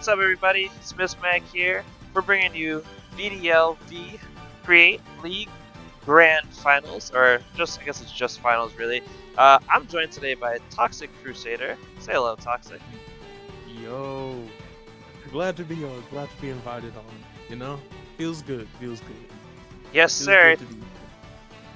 What's up, everybody? It's Miss Mag here. We're bringing you VDL-V Create League Grand Finals, or I guess it's just finals, really. I'm joined today by Toxic Crusader. Say hello, Toxic. Yo, glad to be on. Glad to be invited on. You know, feels good. Feels good. Yes, Feels sir. good to be here.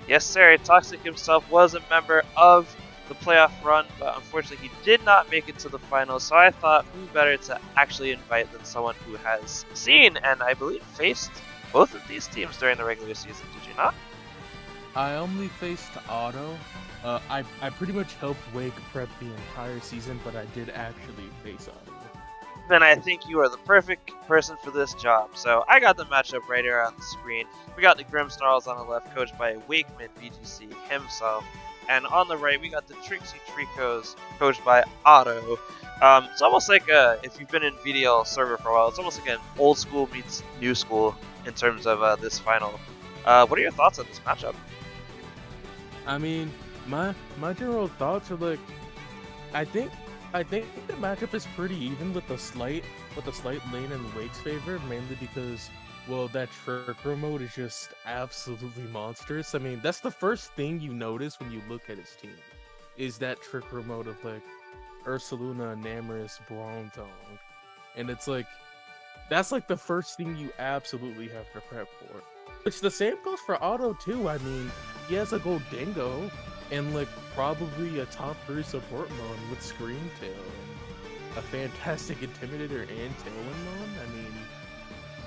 Yes, sir. Toxic himself was a member of the playoff run, but unfortunately he did not make it to the finals, so I thought who better to actually invite than someone who has seen and I believe faced both of these teams during the regular season, did you not? I only faced Otto. I pretty much helped Wake prep the entire season, but I did actually face Otto. Then I think you are the perfect person for this job. So I got the matchup right here on the screen. We got the Grim Snarls on the left, coached by Wakeman BGC himself. And on the right, we got the Trixie Tricos, coached by Otto. It's almost like if you've been in VDL server for a while, it's almost like an old school meets new school in terms of this final. What are your thoughts on this matchup? I mean, my general thoughts are like, I think the matchup is pretty even with the slight lane in Wake's favor, mainly because, well, that trick room mode is just absolutely monstrous. I mean, that's the first thing you notice when you look at his team, is that trick room mode of like Ursaluna, Namorous, Bronzong, and it's like that's like the first thing you absolutely have to prep for. Which the same goes for Otto too. I mean, he has a gold Dingo and like probably a top 3 support mon with Scream Tail, a fantastic Intimidator and Tailwind mon. I mean,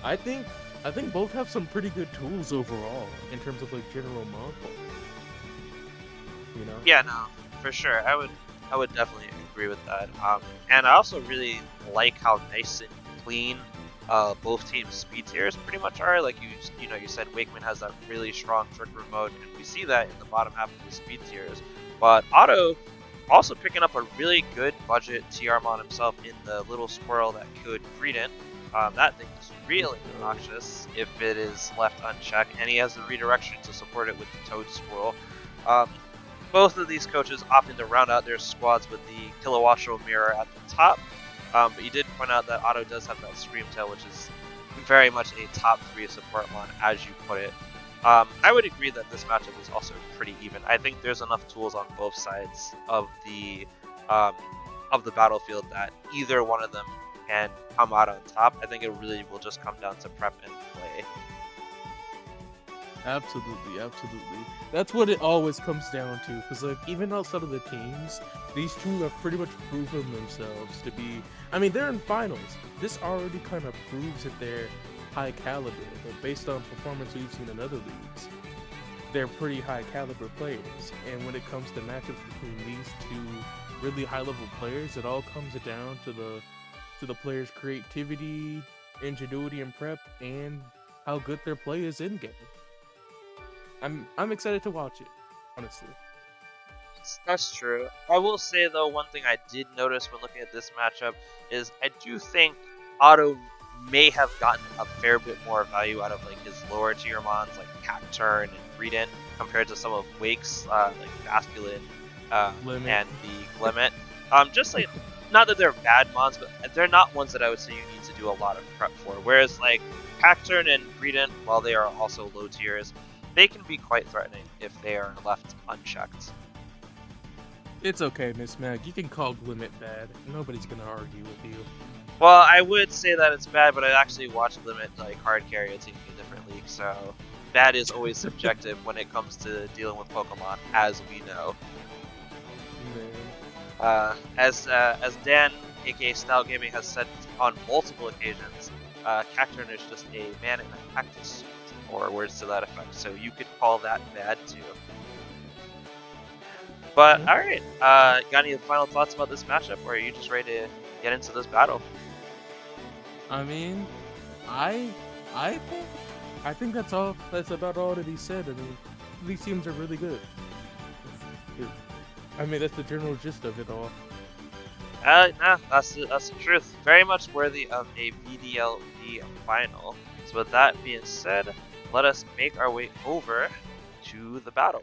I think both have some pretty good tools overall in terms of like general mon play. You know? Yeah, no, for sure. I would definitely agree with that. And I also really like how nice and clean both teams' speed tiers pretty much are. Like you said, Wakeman has that really strong trick room mode, and we see that in the bottom half of the speed tiers. But Otto also picking up a really good budget TR mon himself in the little squirrel that could Credent. That thing is really obnoxious if it is left unchecked, and he has the redirection to support it with the Toad Squirrel. Both of these coaches opting to round out their squads with the Kilowattrel Mirror at the top. But you did point out that Otto does have that Scream Tail, which is very much a top 3 support mon, as you put it. I would agree that this matchup is also pretty even. I think there's enough tools on both sides of the battlefield that either one of them can come out on top. I think it really will just come down to prep and play. Absolutely. That's what it always comes down to, because like even outside of the teams, these two have pretty much proven themselves to be. I mean, they're in finals. This already kind of proves that they're high caliber, but based on performance we've seen in other leagues, they're pretty high caliber players. And when it comes to matchups between these two really high level players, it all comes down to the players' creativity, ingenuity, and prep, and how good their play is in game. I'm excited to watch it, honestly. That's true. I will say though, one thing I did notice when looking at this matchup is I do think Otto may have gotten a fair bit more value out of like his lower tier mons like Cacturn and Credent compared to some of Wake's like Basculin and the Limit. Just like, not that they're bad mons, but they're not ones that I would say you need to do a lot of prep for. Whereas like Cacturn and Credent, while they are also low tiers, they can be quite threatening if they are left unchecked. It's okay, Miss Mag. You can call Limit bad. Nobody's gonna argue with you. Well, I would say that it's bad, but I actually watched Limit like hard carry a team in a different league, so bad is always subjective when it comes to dealing with Pokemon, as we know. As Dan, aka Style Gaming, has said on multiple occasions, Cacturn is just a man in a cactus suit, or words to that effect, so you could call that bad too. But alright, got any final thoughts about this matchup, or are you just ready to get into this battle? I mean, I think that's all. That's about all that he said. I mean, these teams are really good. I mean, that's the general gist of it all. No, that's the truth. Very much worthy of a VDL-V final. So with that being said, let us make our way over to the battle.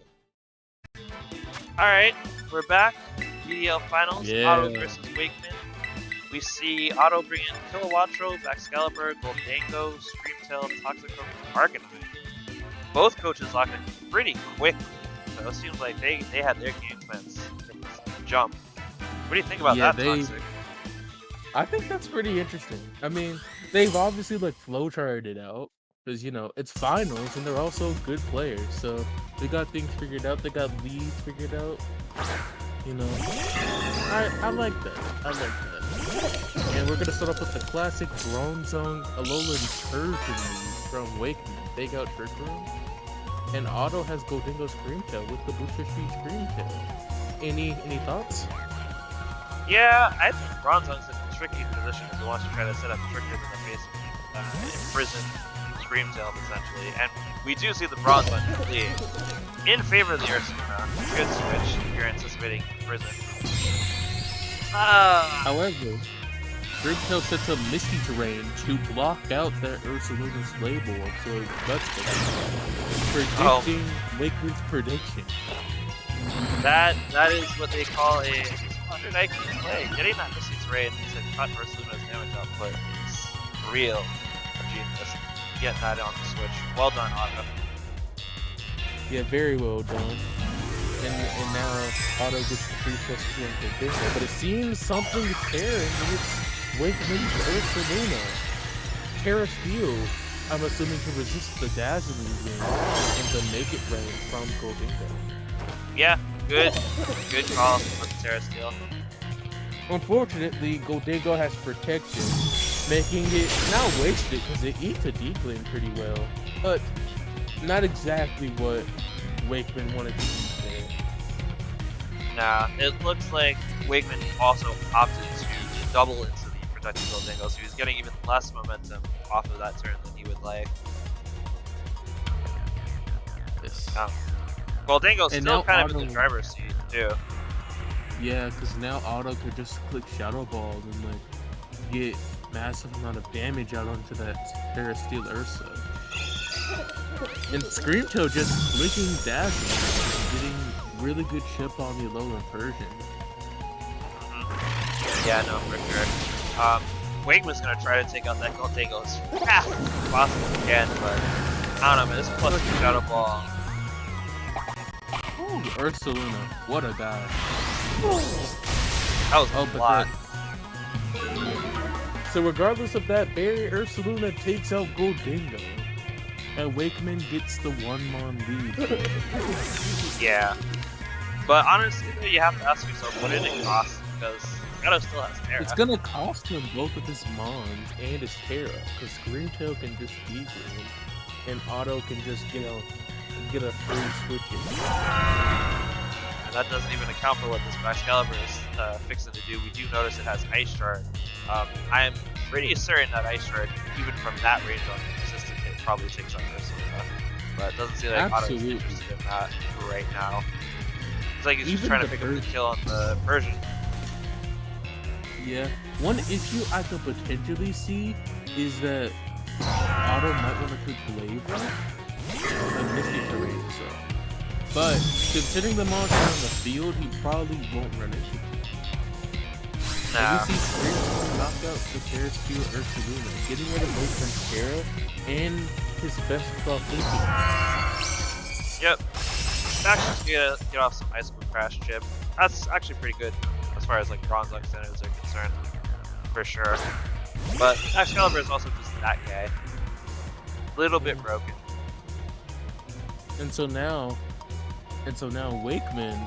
Alright, we're back. VDL finals, Yeah. Otto versus Wakeman. We see Otto bring in Kilowattrop, Excalibur, Goldango, Screamtail, Toxicroak, and Arcanine. Both coaches locked in pretty quickly, so it seems like they had their game plans from the jump. What do you think about that, Toxic? I think that's pretty interesting. I mean, they've obviously like flowcharted it out because you know it's finals and they're also good players, so they got things figured out. They got leads figured out. You know, I like that. I like that. And we're gonna start off with the classic Bronzong Alolan Persian lead from Wakeman. Take out Trick Room. And Otto has Goldingo Screamtail with the Booster Street Screamtail. Any thoughts? Yeah, I think Bronzong's in a tricky position because he wants to try to set up triggers in the face of imprison Screamtail essentially. And we do see the Bronzong lead in favor of the Ursula. Good switch if you're anticipating prison. However, Screamtail sets up Misty Terrain to block out that Ursaluna's label, so that's predicting Wakeman's prediction. That is what they call a 200 IQ play. Getting that Misty Terrain to cut Ursaluna's damage output is real genius. Getting that on the switch. Well done, Otto. Yeah, very well done. And now Otto gets the 3+2 on Goldango, but it seems something is tearing with Wakeman's Ursaluna. Terra Steel, I'm assuming, to resist the Dazzling Wing and the Naked Rain from Goldango. Yeah, good call on Terra Steel. Unfortunately, Goldango has protection, making it not wasted because it eats a D-Glin pretty well, but not exactly what Wakeman wanted to do there. Nah, it looks like Wakeman also opted to double into the protected Goldango, so he's getting even less momentum off of that turn than he would like. Yes. Goldango's still kind of in the driver's seat, too. Yeah, because now Otto could just click Shadow Ball and like get massive amount of damage out onto that Terra Steel Ursa. And Screamtail just clicking Dazzling, getting really good chip on the Alolan Persian. Yeah, no, for sure. Wakeman's gonna try to take out that Goldango as fast as possible again, but I don't know, man, this plus Shadow Ball. Ooh, Ursaluna, what a guy. That was a lot. So regardless of that, Barry Ursaluna takes out Goldango, and Wakeman gets the 1-mon lead. Yeah. But honestly, though, you have to ask yourself, what did it cost? Because Shadow still has Terra. It's gonna cost him both of his Mons and his Terra, because Screamtail can just D-Glin, and Otto can just, you know, get a free switching. And that doesn't even account for what this Excalibur is fixing to do. We do notice it has Ice Shard. I am pretty certain that Ice Shard, even from that range on the Persistent hit, probably takes out Ursaluna. But it doesn't seem like Otto's interested in that right now. It's like he's just trying to pick up the kill on the Persian. Yeah. One issue I could potentially see is that Otto might want to click Blade Rock and Misty Terrain, so. But considering the monster on the field, he probably won't run into it. Nah. We see Screamtail knock out the Terra Steel Ursaluna, getting rid of Wakeman's Terra and his best thought thinking. Yep. Actually, get off some Icicle Crash chip. That's actually pretty good as far as like Bronzong standards are concerned, for sure. But Excalibur is also just that guy. Little bit broken. And so now Wakeman,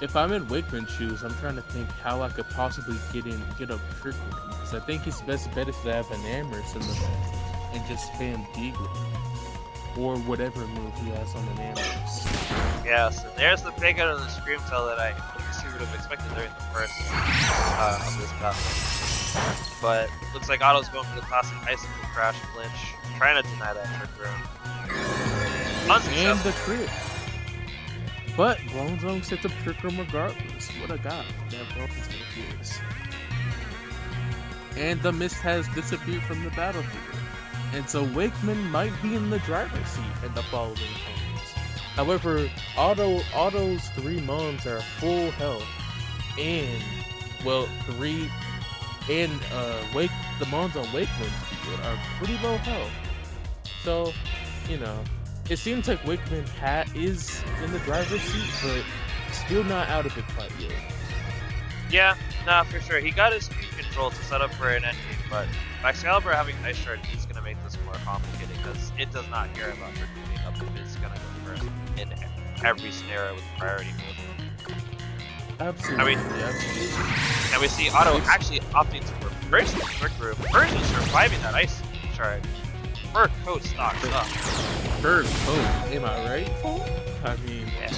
if I'm in Wakeman's shoes, I'm trying to think how I could possibly get a Trick Room, because I think his best bet is to have an Amherst in the back and just spam D-Glin, or whatever move he has on an Amherst. Yeah, so there's the big out of the Screamtail that I obviously would have expected during the first of this battle. But looks like Otto's going for the classic Icicle Crash flinch, trying to deny that Trick Room. And the crit. But Bronzong sets up Trick Room regardless. What a guy that Bronzong is. And the mist has disappeared from the battlefield. And so Wakeman might be in the driver's seat in the following turns. However, Otto's 3 Mons are full health. And, well, 3 and the mons on Wakeman's field are pretty low health. So, you know, it seems like Wakeman is in the driver's seat, but still not out of it quite yet. Yeah, nah, for sure. He got his speed control to set up for an endgame, but Excalibur having Ice Shard is going to make this more complicated because it does not care about moving up if it's going to go first in every scenario with priority move. Absolutely. And we see Otto actually opting to reverse the quick move versus surviving that Ice Shard. Fur coat stocks up. Fur coat, am I right? I mean, yeah.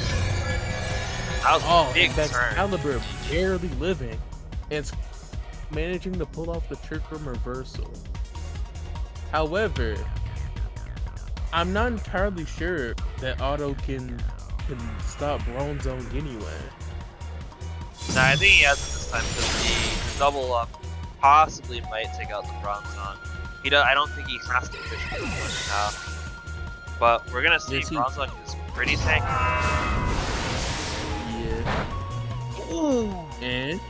That was a big turn. Excalibur barely living and managing to pull off the trick room reversal. However, I'm not entirely sure that Otto can stop Bronze Zone anyway. Nah, I think he has it this time because the double up possibly might take out the Bronze Zone. I don't think he has to push too much now. But we're gonna see Bronze Zone is pretty tanky. Yeah. Ooh. And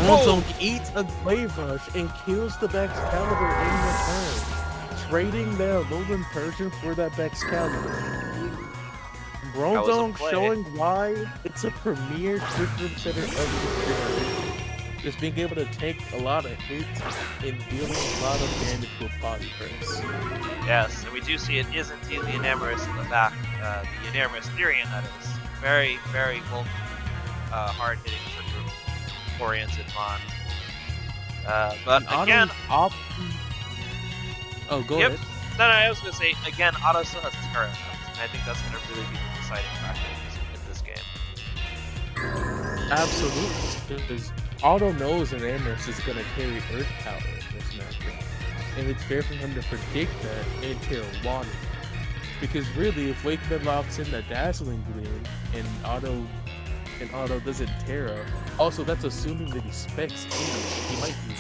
Bronze Zone eats a Glaive Rush and kills the Excalibur in return, trading their Alolan Persian for that Excalibur. Bronze Zone showing why it's a premier trick room setter of the generation. Just being able to take a lot of hits and dealing a lot of damage with body press. Yes, and we do see it is indeed the Enamorous in the back. The Enamorous Therian, that is. Very, very hard-hitting trick room oriented mon. But again... Oh, go ahead. No, I was going to say, again, Otto still has Terra left, and I think that's going to really be the deciding factor in this game. Absolutely, because Otto knows an Amherst is going to carry Earth Power in this matchup, and it's fair for him to predict that and Terra water. Because really, if Wakeman locks in the Dazzling Gleam and Otto doesn't Terra, also that's assuming that he specs in. He might be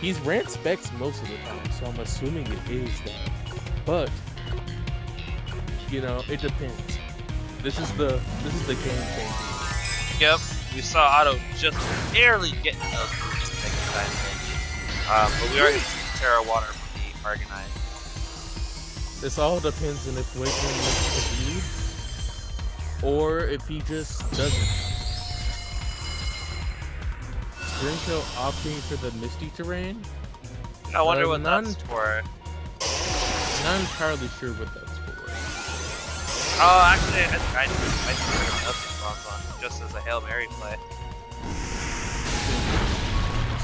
he's ran specs most of the time, so I'm assuming it is that. But you know, it depends. This is the game changer. Yep, we saw Otto just barely getting those moves to make the time thing. But we are going to see Terra Water from the Arcanine. This all depends on if Wakeman makes the lead, or if he just doesn't. Screamtail opting for the Misty Terrain? I wonder what that's for. Not entirely sure what that's for. Oh, actually, I think I know Bronze on just as a Hail Mary play.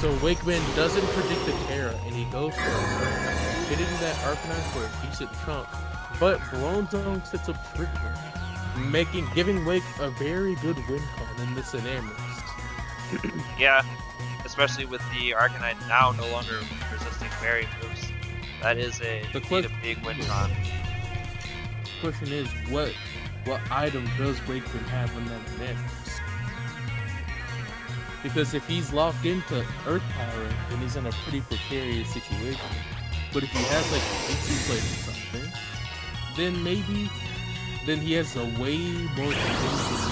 So Wakeman doesn't predict the Terra, and he goes for it, hitting that Arcanine for a decent chunk. But Bronze Zone sets up Trick Room, giving Wake a very good win con in this Enamorous. Yeah, especially with the Arcanine now no longer resisting Fairy moves. That is a big win con. Question is, what item does Wakeman have on that Enamorous? Because if he's locked into Earth Power, then he's in a pretty precarious situation. But if he has like a Pixie Plate or something, then he has a way more convincing.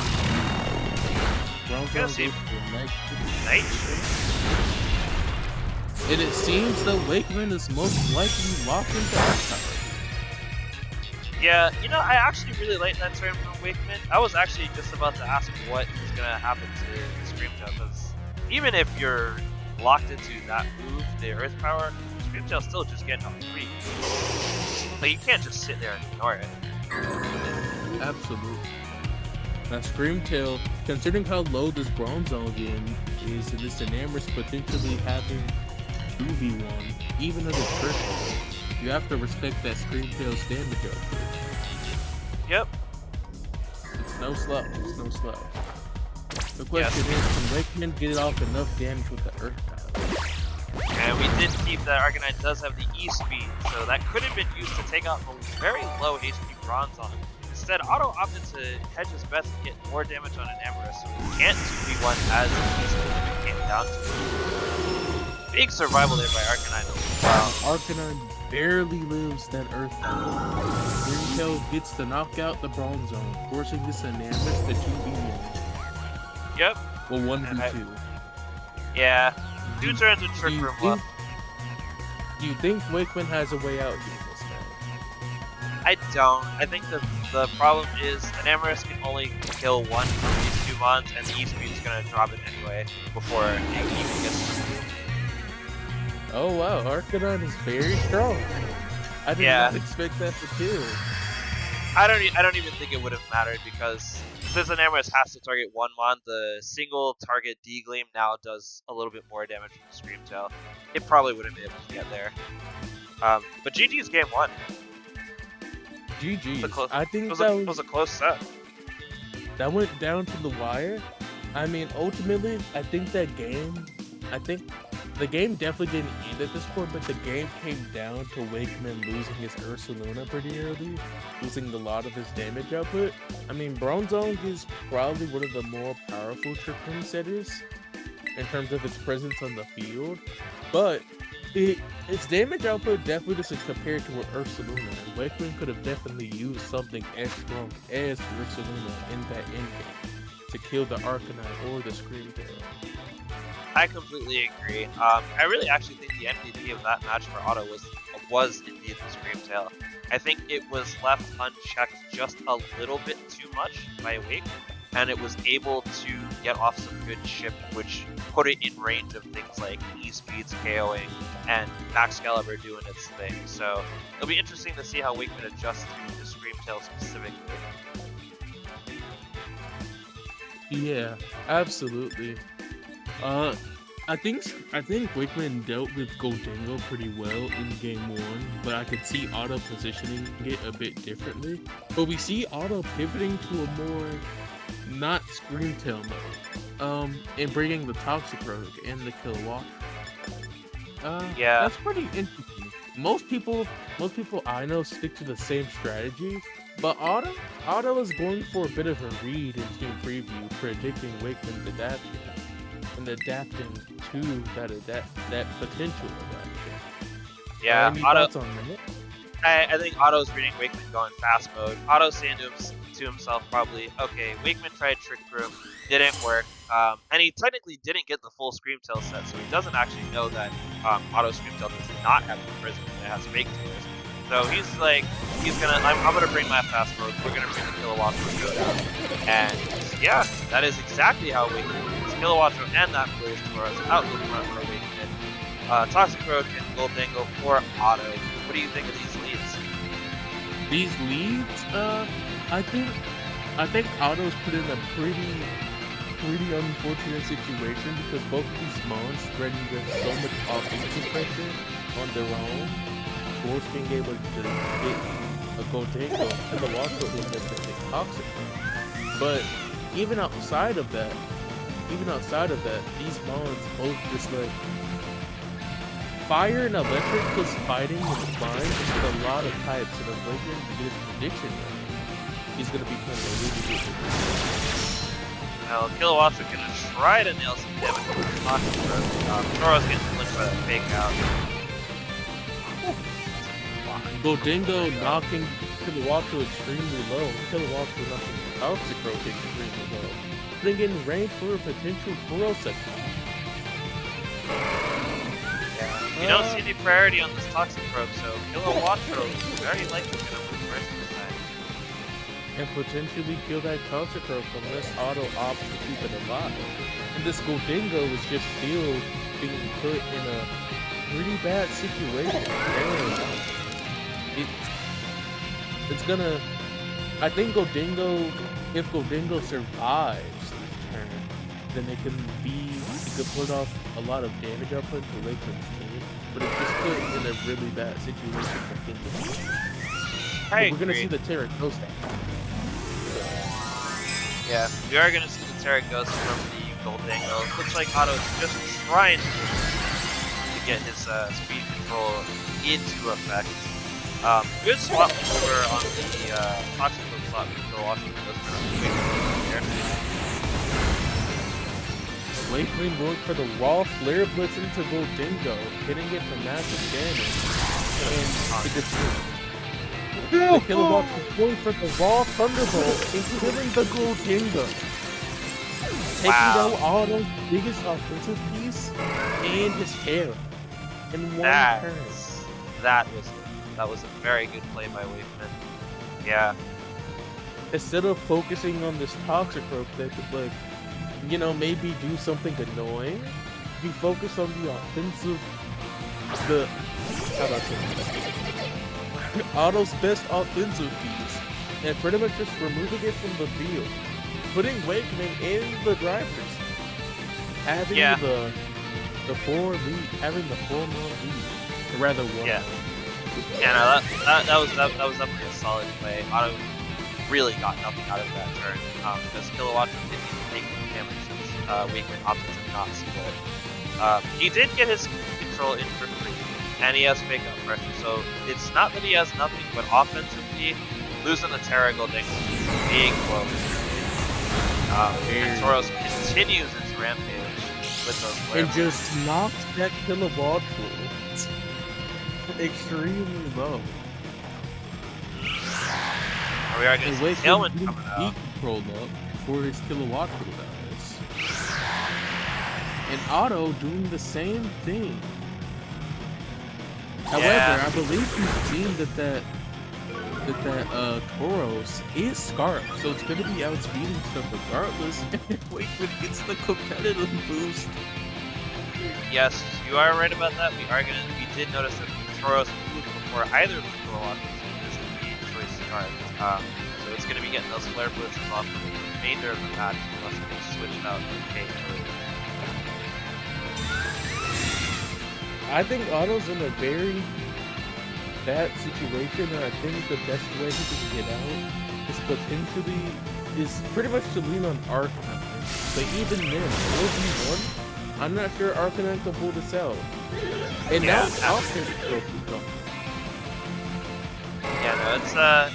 And it seems that Wakeman is most likely locked into Earth Power. Yeah, you know, I actually really like that turn from Wakeman. I was actually just about to ask what is going to happen to Screamtail, because even if you're locked into that move, the Earth Power, Screamtail's still just getting a free. Like, you can't just sit there and ignore it. Absolutely. Now, Screamtail, considering how low this Bronze Zone is, and this Enamorous potentially having 2v1, even under Turtle, you have to respect that Screamtail's damage output. Yep. It's no slouch. The question is, can Wakeman get off enough damage with the Earth Power? And we did keep that Arcanine does have the E-Speed, so that could have been used to take out a very low HP Bronze on. Instead, Otto opted to hedge his bets and get more damage on an Amorous, so he can't 2v1 as easily if it came down to it. Big survival there by Arcanine. Wow. Arcanine barely lives that Earth Power. Screamtail gets to knock out the Bronze Zone, forcing this Enamorous to 2v1. Yep, Well, And 1v2. Yeah, 2 turns with Do Trick you Room think, left. do you think Wakeman has a way out here this match? I don't. I think the problem is Enamorous can only kill one from these 2 mons, and the E-Speed's gonna drop it anyway before it even gets to the. Oh wow, Arcanine is very strong. I did Yeah. not expect that to kill. I don't even think it would have mattered because since Enamorous has to target 1 mon, the single target D-Gleam now does a little bit more damage from the Scream Tail. It probably would have been able to get there. But GG's game 1. GG's. Close, I think it was a close set. That went down to the wire. I mean, ultimately, I think the game definitely didn't end at this point, but the game came down to Wakeman losing his Ursaluna pretty early, losing a lot of his damage output. I mean, Bronzong is probably one of the more powerful Trick Room setters in terms of its presence on the field, but its damage output definitely doesn't compare to Ursaluna, and Wakeman could have definitely used something as strong as Ursaluna in that endgame to kill the Arcanine or the Scream Tail. I completely agree. I really actually think the MVP of that match for Otto was indeed the Scream Tail. I think it was left unchecked just a little bit too much by Wake, and it was able to get off some good chip, which put it in range of things like E-Speed's KOing and Excalibur doing its thing. So it'll be interesting to see how Wakeman adjusts to the Scream Tail specifically. Yeah, absolutely. I think Wakeman dealt with Goldingo pretty well in game 1, but I could see Otto positioning it a bit differently. But we see Otto pivoting to a more not Scream Tail mode, and bringing the Toxic Rogue and the Kilowatt. Yeah. That's pretty interesting. Most people I know stick to the same strategy, but Otto is going for a bit of a read in team preview, predicting Wakeman's adaptation and adapting to that potential adaptation. Yeah, Any Otto. thoughts on that? I think Otto's reading Wakeman going fast mode. Otto's saying to himself probably, okay, Wakeman tried Trick Room, didn't work, and he technically didn't get the full Scream Tail set, so he doesn't actually know that Otto's Scream Tail does not have the prism, it has fake tears. So he's like, I'm gonna bring my fast mode, we're gonna bring the Kilowatt for Shoutout. And yeah, that is exactly how Wakeman uses Kilowatt and that Blaze Taurus out the front for Wakeman. Toxic Road and Goldingo for Otto. What do you think of these leads? These leads, I think Otto's put in a pretty unfortunate situation because both of these mons threaten with so much offensive pressure on their own. Force being able to hit a Goldingo and the Water being able to hit Toxic. But even outside of that, these mons both just like fire and electric plus fighting and flying with a lot of types, and avoiding his prediction he's gonna become a really good prediction. Now, Kilowatts are gonna try to nail some damage with the Toxic Road. Toro's getting flicked by that fake out. Goldingo knocking Kilowatt extremely low. Kilowatt knocking Toxic Road extremely low. Putting in range for a potential Kuro section. You don't see any priority on this Toxic Rogue, so Kilowatt is very likely gonna move first this time. And potentially kill that Toxic Rogue unless Otto opts to keep it alive. And this Goldingo is just still being put in a pretty bad situation. And it's gonna, I think if Goldingo survives this turn, then it can put off a lot of damage output to Wakeman's team, but it's just put in a really bad situation for Kingo. We're gonna see the Terra Ghost. Yeah, we are gonna see the Terra Ghost from the Goldingo. Looks like Otto's just trying to get his speed control into effect. Good swap over on the Toxic Rogue slot for Washington. Wakeman going for the raw Flare Blitz into Goldingo, hitting it for massive damage. And the Kilowatt is going for the raw Thunderbolt and killing the Goldingo. taking Wow. out Otto's biggest offensive piece and his hair in one That turn. that was that was a very good play by Wakeman. Yeah. Instead of focusing on this toxic rope that could, like, maybe do something annoying, you focus on the offensive, how about this? Otto's best offensive piece, and pretty much just removing it from the field, putting Wakeman in the driver's seat, having Yeah. the 4 lead, having the 4-man lead, or rather 1. Yeah. Yeah, no, that was definitely a solid play. Otto really got nothing out of that turn because Kilowatt didn't even take any damage since Wakeman opted to not split. He did get his control in for free, and he has fake out pressure, so it's not that he has nothing, but offensively, losing the Terra Golding is being close. And Tauros continues its rampage with those flare And just knocks that Kilowatt extremely low. We are going to see Tailwind coming out. Control up before his Kilowatt dies. And Otto doing the same thing. However, I believe you've seen that Tauros is Scarf, so it's gonna be outspeeding stuff regardless. Wakeman gets the competitive boost. Yes, you are right about that. We did notice that Tauros moved before either of the Kilowatts is the choice Scarf. So it's gonna be getting those flare blitzes off for the remainder of the match unless it gets switched out to K early. I think Otto's in a very bad situation, and I think the best way he can get out is pretty much to lean on Arcanine. But even then, 4v1, I'm not sure Arcanine can pull this out. And now it's offense trophy. Yeah, no, it's a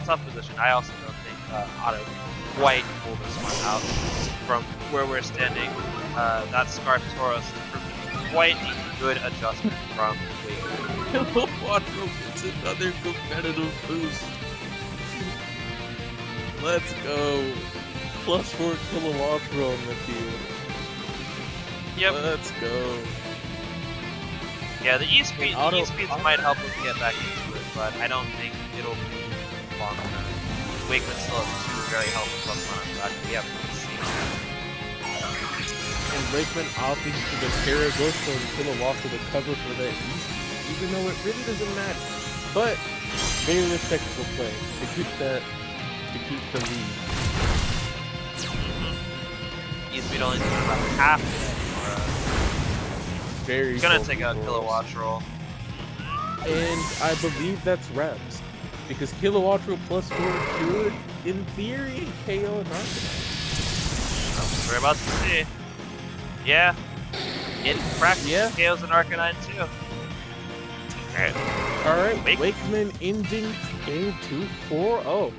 tough position. I also don't think Otto can quite pull this one out from where we're standing. That Scarf Tauros is quite a good adjustment from Wakeman. Kilowatt gets another competitive boost. Let's go. +4 Kilowatt on the field. Yep. Let's go. Yeah, the E-Speeds might help him get back into it, but I don't think it'll be long term. Wakeman still has 2 very healthy Pokemon back. We haven't seen that. And Wakeman opting to the Terra Ghost and Kilowatt for the cover for that even though it really doesn't matter. But very respectable play to keep the lead. E-Speed only doing about half of that Very He's gonna take out Kilowatt Roll. And I believe that's reps. Because Kilowatt Roll +4 should, in theory, KO an Arcanine. We're about to see. Yeah. In practice, KO's an Arcanine too. Alright, Wakeman ending game 2 4-0.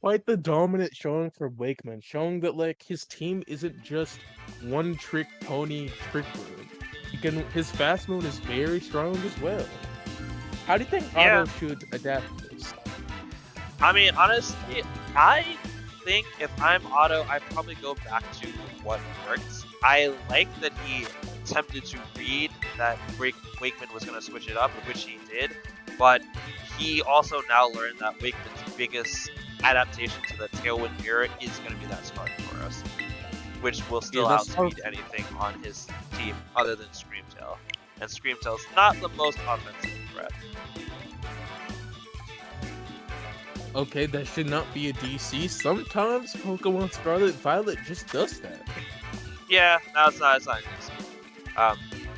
Quite the dominant showing for Wakeman, showing that like his team isn't just one trick pony trick room. His fast mode is very strong as well. How do you think Otto should adapt to this? I mean, honestly, I think if I'm Otto, I'd probably go back to what works. I like that he attempted to read that Wakeman was going to switch it up, which he did, but he also now learned that Wakeman's biggest adaptation to the Tailwind Mirror is going to be that Scarf Tauros, which will still outspeed anything on his team other than Screamtail. And Screamtail's not the most offensive threat. Okay, that should not be a DC. Sometimes Pokemon Scarlet Violet just does that. Yeah, no, it's not an DC.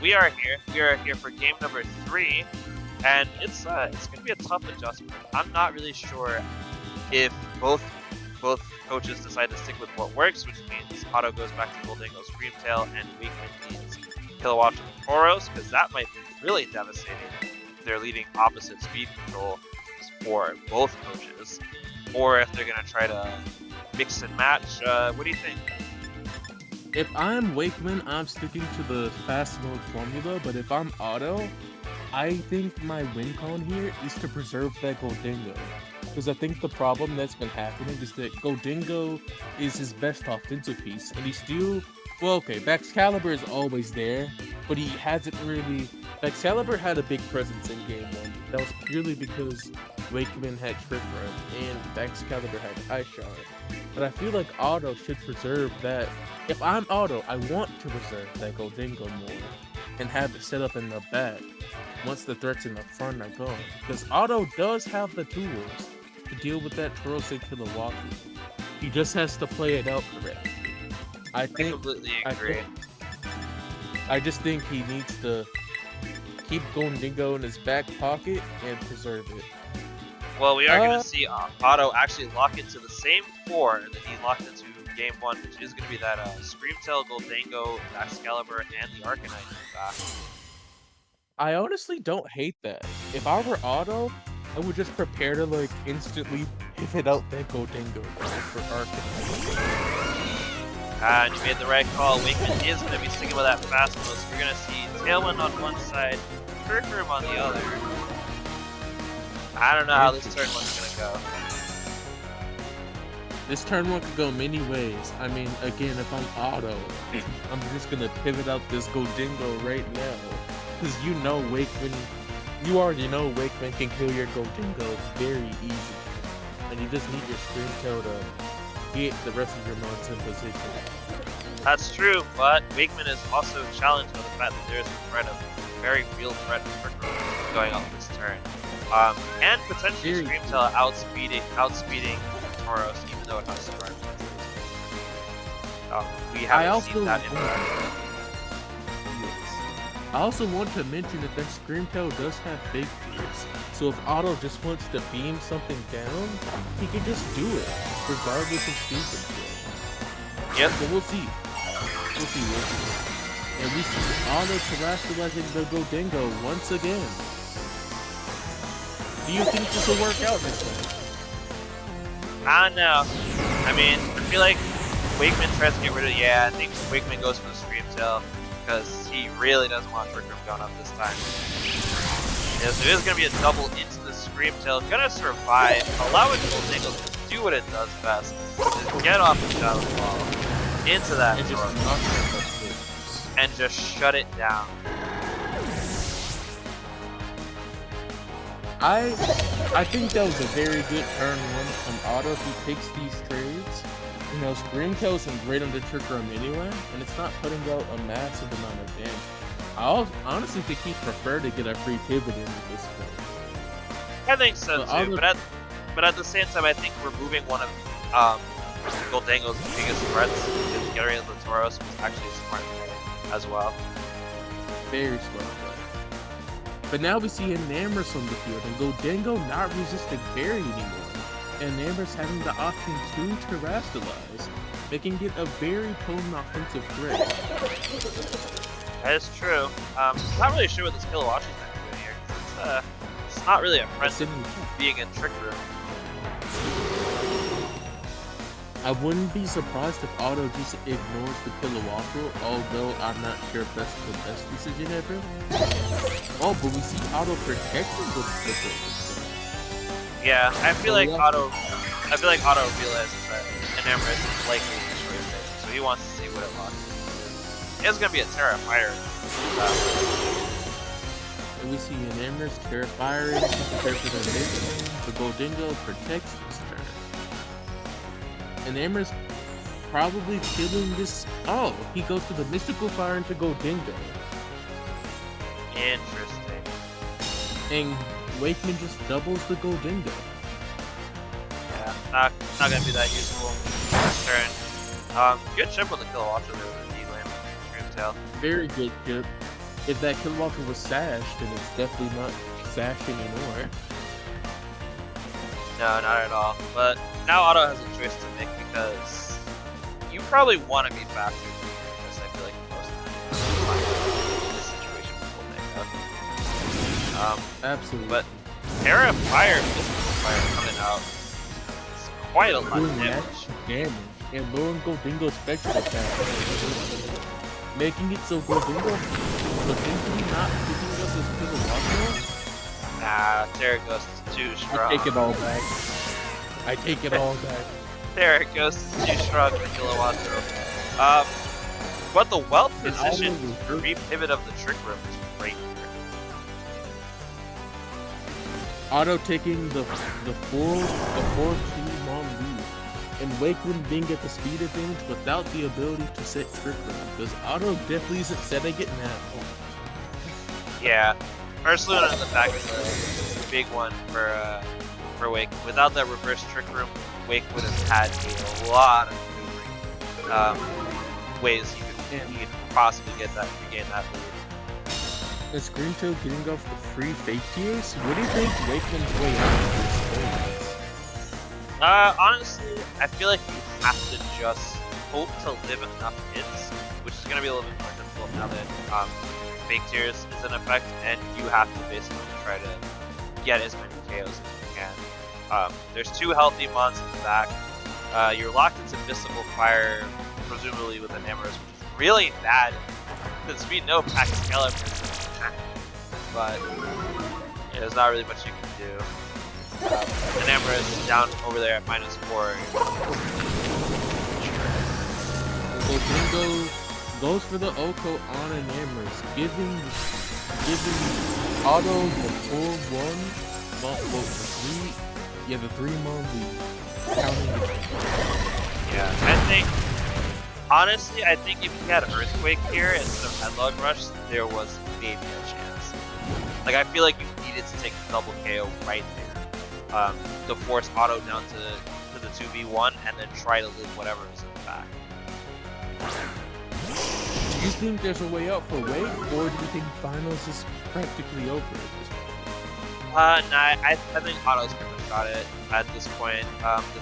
We are here for game number 3, and it's gonna be a tough adjustment. I'm not really sure if both coaches decide to stick with what works, which means Otto goes back to Goldingo Screamtail and Wakeman needs Kilowatt from Tauros, because that might be really devastating if they're leading opposite speed control for both coaches, or if they're gonna try to mix and match. What do you think? If I'm Wakeman, I'm sticking to the fast mode formula, but if I'm Otto, I think my win con here is to preserve that Goldingo. Because I think the problem that's been happening is that Goldingo is his best offensive piece, and he's still well. Okay, Excalibur is always there, but he hasn't really. Excalibur had a big presence in Game 1. That was purely because Wakeman had Trick Run and Excalibur had Ice Shower. But I feel like Auto should preserve that. If I'm Auto, I want to preserve that Goldingo more and have it set up in the back once the threats in the front are gone. Because Auto does have the tools to deal with that Torose Kilowaki. He just has to play it out correctly. I completely agree. I just think he needs to keep Goldingo in his back pocket and preserve it. Well, we are going to see Otto actually lock into the same 4 that he locked into Game 1, which is going to be that Screamtail, Goldingo, Excalibur, and the Arcanine back. I honestly don't hate that. If I were Otto, I would just prepare to like instantly pivot out that Goldingo for Arcanine. And you made the right call. Wakeman is going to be sticking with that fast mode, so we're going to see Tailwind on one side, Trick Room on the other. I don't know how this turn one's going to go. This turn one could go many ways. I mean, again, if I'm Otto, I'm just going to pivot out this Goldingo right now. Because you know Wakeman, you already know Wakeman can kill your Goldingo very easy. And you just need your Screamtail to get the rest of your mons in position. That's true, but Wakeman is also challenged by the fact that there's a threat of very real threat of Trick Room going on this turn. And potentially Screamtail outspeeding Tauros, even though it has surprise. We haven't seen that in I also want to mention that Screamtail does have big fears. So if Otto just wants to beam something down, he can just do it, regardless of speed control. Yep. So we'll see. We'll see. And we see Otto terrestrializing the Goldingo once again. Do you think this will work out this time? I don't know. I mean, I feel like Wakeman tries to get rid of I think Wakeman goes for the Screamtail because he really doesn't want Trick Room going up this time. Yeah, so it is going to be a double into the Screamtail. Gonna survive, allowing Goldingo to do what it does best. Just get off the Shadow Ball into that and just shut it down. I think that was a very good turn one from Otto. He takes these trades. You know, Screamtail's great under Trick Room anyway, and it's not putting out a massive amount of damage. I honestly think he'd prefer to get a free pivot in at this point. I think so too, but at the same time, I think removing one of Goldingo's biggest threats and getting rid of the Tauros was actually a smart play as well. Very smart play. But now we see Enamorus on the field, and Goldingo not resisting Fairy anymore. And Enamorus having the option to terrestrialize, making it a very potent offensive threat. That is true. I'm not really sure what this Kilowatti's doing here, because it's not really a friend being in Trick Room. I wouldn't be surprised if Otto just ignores the Kilowattrel, although I'm not sure if that's the best decision ever. Oh, but we see Otto protecting the Kilowattrel. Yeah, I feel like Otto realizes that Enamorus is likely to destroy it, so he wants to see what it locks. It's gonna be a Terra Fire. And we see Enamorus Terra Fire prepare for the mid. The Goldingo protects this turn. Enamorus probably killing this. Oh, he goes to the Mystical Fire into Goldingo. Interesting. And Wakeman just doubles the Goldingo. Yeah, not gonna be that useful this turn. Good chip on the Kilowattrel there with the D-Lamp Screamtail. Very good chip. If that Kilowattrel was sashed, then it's definitely not sashed anymore. No, not at all. But now Otto has a choice to make because you probably want to be faster than this. I feel like most of the time in this situation will make up. Absolutely. But Terra Fire, Mystical Fire coming out. It's quite a lot of damage. And lowering Goldingo's spectral attack. Making it so Goldingo potentially not picking up his Kilowattrel. Nah, Terra Ghost is too strong. I take it all back. I take it all back. There it goes. Too strong for Kilowattro. But the wealth position re-pivot of the Trick Room is great here. Auto taking the 4-2 long lead, and Wakeman being at the speed advantage without the ability to set Trick Room, because Auto definitely isn't setting it now. Yeah, Ursula in the back is a big one for Wake. Without that reverse Trick Room, Wake would have had a lot of maneuvering ways you could possibly regain that lead. Is Greentail getting off the free fake tiers? What do you think Wakeman's way out of this phase? Honestly, I feel like you have to just hope to live enough hits, which is going to be a little bit more difficult now that fake tiers is in effect, and you have to basically try to get as many KOs as you can. There's 2 healthy mons in the back. You're locked into Mystical Fire, presumably with an Amorous, which is really bad, because we know Excalibur, but there's not really much you can do. An Amorous down over there at -4. So Bingo goes for the Oko on an Amorous, giving Auto the 4-1, the 3-mon lead. Yeah, honestly, I think if you had Earthquake here instead of Headlong Rush, there was maybe a chance. Like, I feel like you needed to take the double KO right there to force Auto down to the 2v1 and then try to live whatever is in the back. Do you think there's a way out for Wake, or do you think finals is practically over at this point? Nah, I think Auto's pretty much got it at this point. The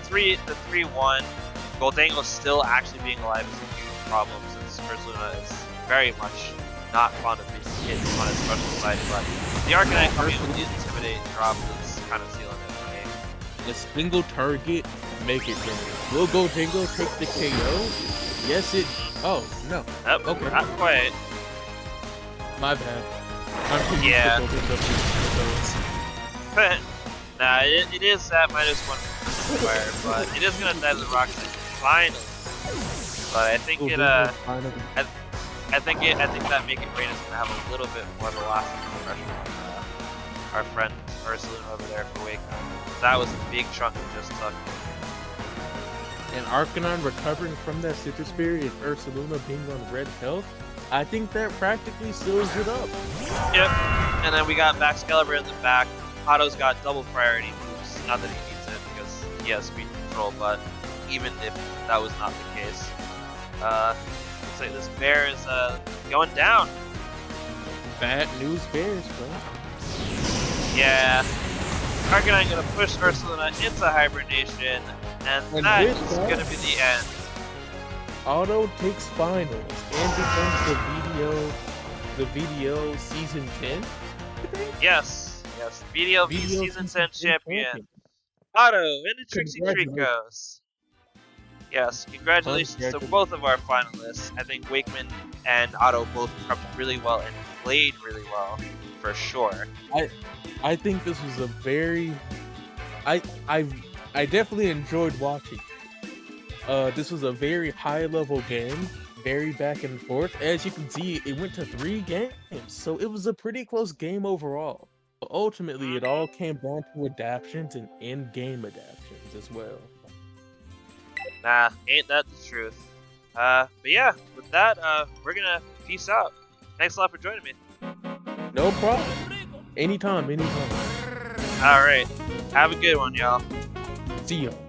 3-1, Goldango's still actually being alive is a huge problem since Ursula is very much not fond of being hit on his special side, but the Arcanine coming in with the Intimidate drop is kind of sealing it for me. The single target, make it go. Will Goldango take the KO? Yes, it. Oh, no. Nope, okay. Not quite. My bad. I'm too Yeah. used to Nah, it is at -1 fire, but it is gonna die to the Rock finally. But I think I think that Make It Rain is gonna have a little bit more of a lasting impression on our friend Ursula over there for Wake. That was a big chunk it just took. And Arcanine recovering from that Citrus Berry and Ursaluna being on red health, I think that practically seals it up. Yep. And then we got Excalibur in the back. Otto's got double priority moves. Not that he needs it because he has speed control, but even if that was not the case, looks like this bear is going down. Bad news bears, bro. Yeah. Arcanine gonna push Ursula into hibernation, and that is gonna be the end. Auto takes finals and becomes the VDL Season 10. Yes, VDL-V Season 10 champion. Otto and the Trixie Tricos. Yes, congratulations to both of our finalists. I think Wakeman and Otto both prepped really well and played really well, for sure. I think this was a very, I definitely enjoyed watching. This was a very high level game, very back and forth. As you can see, it went to 3 games, so it was a pretty close game overall. But ultimately, it all came down to adaptions and in-game adaptions as well. Nah, ain't that the truth. But yeah, with that, we're gonna peace out. Thanks a lot for joining me. No problem. Anytime. Alright, have a good one, y'all. See y'all.